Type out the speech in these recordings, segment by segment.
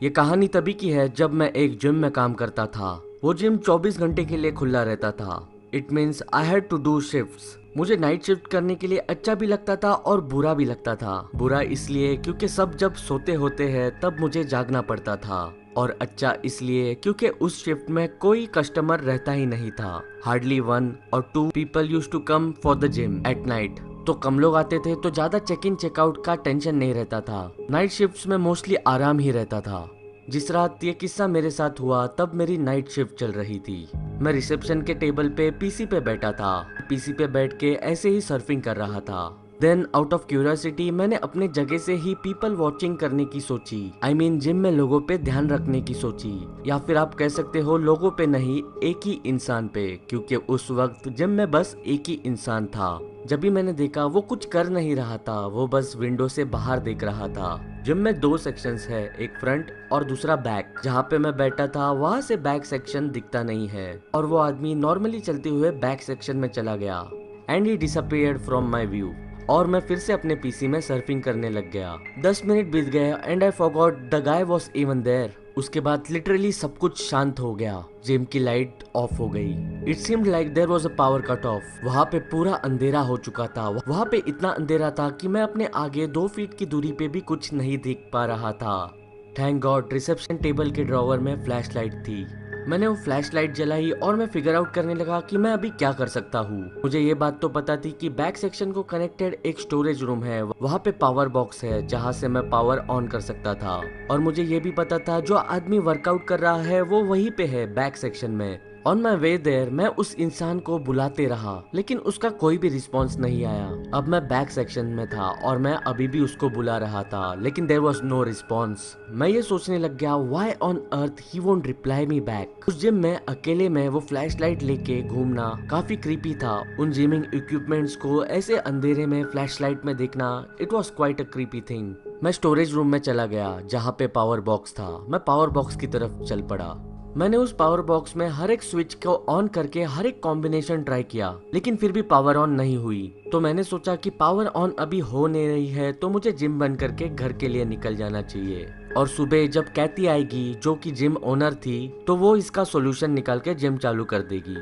ये कहानी तभी की है जब मैं एक जिम में काम करता था। वो जिम 24 घंटे के लिए खुला रहता था। It means I had to do shifts. मुझे नाइट शिफ्ट करने के लिए अच्छा भी लगता था और बुरा भी लगता था। बुरा इसलिए क्योंकि सब जब सोते होते हैं तब मुझे जागना पड़ता था, और अच्छा इसलिए क्योंकि उस शिफ्ट में कोई कस्टमर रहता ही नहीं था। Hardly 1 or 2 people used to come for the gym at night. तो कम लोग आते थे तो ज्यादा चेक इन चेकआउट का टेंशन नहीं रहता था। नाइट शिफ्ट्स में मोस्टली आराम ही रहता था। जिस रात ये किस्सा मेरे साथ हुआ तब मेरी नाइट शिफ्ट चल रही थी। मैं रिसेप्शन के टेबल पे पीसी पे बैठा था। पीसी पे बैठ के ऐसे ही सर्फिंग कर रहा था। देन आउट ऑफ क्यूरियोसिटी मैंने अपने जगह से ही पीपल वॉचिंग करने की सोची। आई मीन जिम में लोगों पे ध्यान रखने की सोची, या फिर आप कह सकते हो लोगों पे नहीं, एक ही इंसान पे, क्योंकि उस वक्त जिम में बस एक ही इंसान था। जब भी मैंने देखा वो कुछ कर नहीं रहा था, वो बस विंडो से बाहर देख रहा था। जिम में 2 सेक्शंस है, एक फ्रंट और दूसरा बैक। जहाँ पे मैं बैठा था वहाँ से बैक सेक्शन दिखता नहीं है, और वो आदमी नॉर्मली चलते हुए बैक सेक्शन में चला गया and he disappeared from my view. और मैं फिर से अपने पीसी में सर्फिंग करने लग गया। 10 मिनट बीत गए and I forgot the guy was even there. उसके बाद लिटरली सब कुछ शांत हो गया। जिम की लाइट ऑफ हो गई। It seemed like there was a power cut off. वहाँ पे पूरा अंधेरा हो चुका था। वहाँ पे इतना अंधेरा था कि मैं अपने आगे 2 फीट की दूरी पे भी कुछ नहीं देख पा रहा था। थैंक गॉड रिसेप्शन टेबल के ड्रॉवर में फ्लैश लाइट थी। मैंने वो फ्लैश लाइट जलाई और मैं फिगर आउट करने लगा कि मैं अभी क्या कर सकता हूँ। मुझे ये बात तो पता थी कि बैक सेक्शन को कनेक्टेड एक स्टोरेज रूम है, वहाँ पे पावर बॉक्स है जहाँ से मैं पावर ऑन कर सकता था। और मुझे ये भी पता था जो आदमी वर्कआउट कर रहा है वो वहीं पे है बैक सेक्शन में। ऑन माई वे देयर मैं उस इंसान को बुलाते रहा, लेकिन उसका कोई भी रिस्पॉन्स नहीं आया। अब मैं बैक सेक्शन में था और मैं अभी भी उसको बुला रहा था, लेकिन देयर वाज नो रिस्पॉन्स। मैं ये सोचने लग गया why on earth he won't reply me back. उस जिम में अकेले में वो फ्लैश लाइट लेके घूमना काफी क्रीपी था। उन जिमिंग इक्विपमेंट्स को ऐसे अंधेरे में फ्लैश लाइट में देखना, it was quite a creepy thing. मैं स्टोरेज रूम में चला गया जहाँ पे पावर बॉक्स था। मैं पावर बॉक्स की तरफ चल पड़ा। मैंने उस पावर बॉक्स में हर एक स्विच को ऑन करके हर एक कॉम्बिनेशन ट्राई किया, लेकिन फिर भी पावर ऑन नहीं हुई। तो मैंने सोचा कि पावर ऑन अभी हो नहीं रही है तो मुझे जिम बंद करके घर के लिए निकल जाना चाहिए। और सुबह जब कैथी आएगी जो कि जिम ओनर थी, तो वो इसका सोल्यूशन निकाल के जिम चालू कर देगी।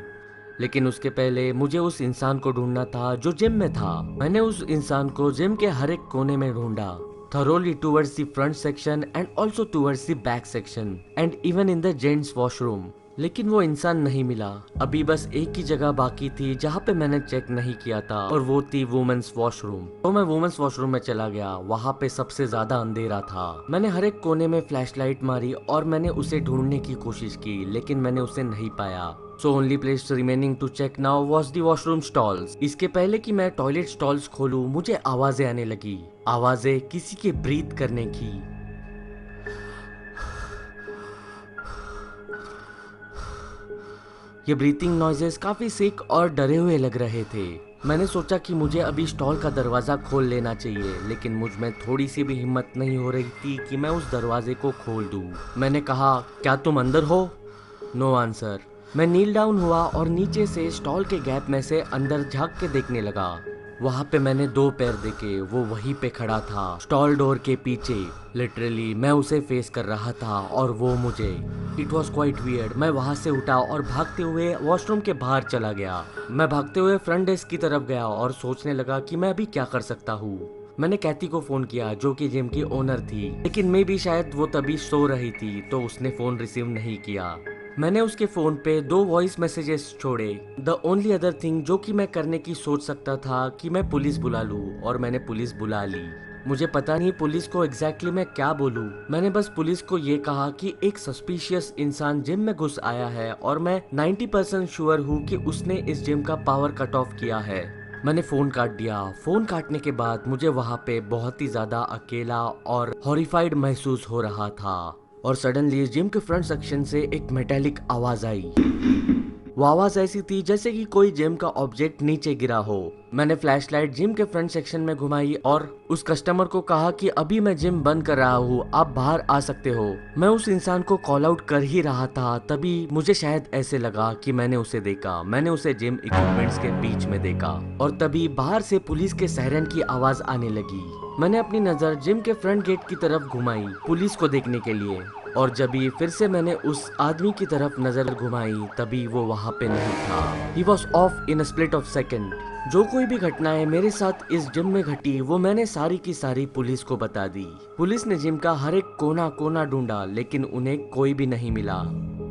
लेकिन उसके पहले मुझे उस इंसान को ढूंढना था जो जिम में था। मैंने उस इंसान को जिम के हर एक कोने में ढूंढा, thoroughly towards the front section and also towards the back section and even in the gents washroom। लेकिन वो इंसान नहीं मिला। अभी बस एक ही जगह बाकी थी जहाँ पे मैंने चेक नहीं किया था, और वो थी वुमेन्स वॉशरूम। तो मैं वुमेन्स वॉशरूम में चला गया। वहाँ पे सबसे ज्यादा अंधेरा था। मैंने हर एक कोने में फ्लैशलाइट मारी और मैंने उसे ढूंढने की कोशिश की, लेकिन मैंने उसे नहीं पाया। So only place remaining to check now was the washroom stalls। इसके पहले कि मैं टॉयलेट स्टॉल्स खोलूं, मुझे आवाजें आने लगी। आवाजें किसी के ब्रीथ करने की। ये ब्रीथिंग नॉइजेस काफी सिक और डरे हुए लग रहे थे। मैंने सोचा कि मुझे अभी स्टॉल का दरवाजा खोल लेना चाहिए, लेकिन मुझ में थोड़ी सी भी हिम्मत नहीं हो रही थी कि मैं उस दरवाजे को खोल दूं। मैंने कहा, क्या तुम अंदर हो? No answer. मैं नील डाउन हुआ और नीचे से स्टॉल के गैप में से अंदर झांक के देखने लगा। वहाँ पे मैंने 2 पैर देखे। वो वहीं पे खड़ा था, स्टॉल डोर के पीछे। लिटरली मैं उसे फेस कर रहा था और वो मुझे। It was quite weird. मैं वहाँ से उठा और भागते हुए वॉशरूम के बाहर चला गया। मैं भागते हुए फ्रंट डेस्क की तरफ गया और सोचने लगा कि मैं अभी क्या कर सकता हूँ। मैंने कैथी को फोन किया जो कि जिम की ओनर थी, लेकिन मे भी शायद वो तभी सो रही थी तो उसने फोन रिसीव नहीं किया। मैंने उसके फोन पे 2 वॉइस मैसेजेस छोड़े। द ओनली अदर थिंग जो कि मैं करने की सोच सकता था कि मैं पुलिस बुला लूं, और मैंने पुलिस बुला ली। मुझे पता नहीं पुलिस को एग्जैक्टली मैं क्या बोलूं। मैंने बस पुलिस को ये कहा कि एक सस्पिशियस इंसान जिम में घुस आया है और मैं 90% श्योर हूँ कि उसने इस जिम का पावर कट ऑफ किया है। मैंने फोन काट दिया। फोन काटने के बाद मुझे वहाँ पे बहुत ही ज्यादा अकेला और हॉरिफाइड महसूस हो रहा था। और सडनली जिम के फ्रंट सेक्शन से एक मेटालिक आवाज आई। वो आवाज ऐसी थी जैसे कि कोई जिम का ऑब्जेक्ट नीचे गिरा हो। मैंने फ्लैशलाइट जिम के फ्रंट सेक्शन में घुमाई और उस कस्टमर को कहा कि अभी मैं जिम बंद कर रहा हूँ, आप बाहर आ सकते हो। मैं उस इंसान को कॉल आउट कर ही रहा था, तभी मुझे शायद ऐसे लगा कि मैंने उसे देखा। मैंने उसे जिम इक्विपमेंट्स के बीच में देखा, और तभी बाहर से पुलिस के सायरन की आवाज आने लगी। मैंने अपनी नजर जिम के फ्रंट गेट की तरफ घुमाई पुलिस को देखने के लिए। और जब ही फिर से मैंने उस आदमी की तरफ नजर घुमाई तभी वो वहाँ पे नहीं था। He was of in a split of second. जो कोई भी घटनाएं मेरे साथ इस जिम में घटी वो मैंने सारी की सारी पुलिस को बता दी। पुलिस ने जिम का हर एक कोना कोना ढूंढा लेकिन उन्हें कोई भी नहीं मिला।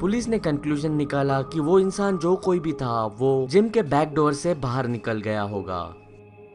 पुलिस ने कंक्लूजन निकाला कि वो इंसान जो कोई भी था वो जिम के बैक डोर से बाहर निकल गया होगा।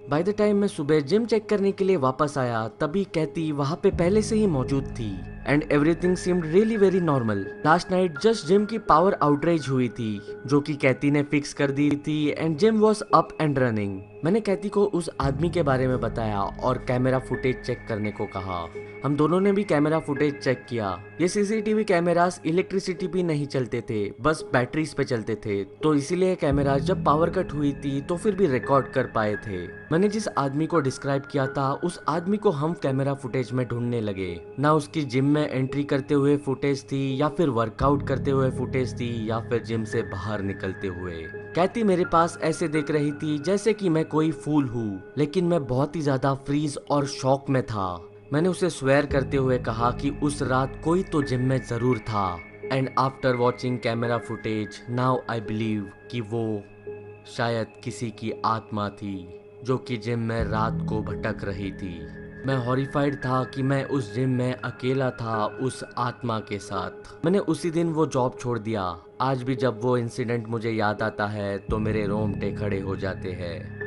बाय द टाइम मैं सुबह जिम चेक करने के लिए वापस आया तभी कहती वहाँ पे पहले से ही मौजूद थी and everything seemed really very normal. Last night just gym की पावर आउटरेज हुई थी जो कि कहती ने फिक्स कर दी थी and gym was up and running. मैंने कहती को उस आदमी के बारे में बताया और कैमरा फुटेज चेक करने को कहा। हम दोनों ने भी कैमरा फुटेज चेक किया। ये सीसीटीवी कैमरास इलेक्ट्रिसिटी भी नहीं चलते थे, बस बैटरीज पे चलते थे, तो इसीलिए कैमरा जब पावर कट हुई थी तो फिर भी रिकॉर्ड कर पाए थे। मैंने जिस आदमी को डिस्क्राइब किया था उस आदमी को हम कैमरा फुटेज में ढूंढने लगे। ना उसकी जिम में एंट्री करते हुए फुटेज थी या फिर वर्कआउट करते हुए फुटेज थी या फिर जिम से बाहर निकलते हुए। कहती मेरे पास ऐसे देख रही थी जैसे कि मैं कोई फूल हूँ, लेकिन मैं बहुत ही ज्यादा फ्रीज और शॉक में था। मैंने उसे स्वेयर करते हुए कहा कि उस रात कोई तो जिम में जरूर था and after watching camera footage now I believe कि वो शायद किसी की आत्मा थी जो कि जिम में रात को भटक रही थी। मैं हॉरिफाइड था कि मैं उस जिम में अकेला था उस आत्मा के साथ। मैंने उसी दिन वो जॉब छोड़ दिया। आज भी जब वो इंसिडेंट मुझे याद आता है तो मेरे रोंगटे खड़े हो जाते हैं।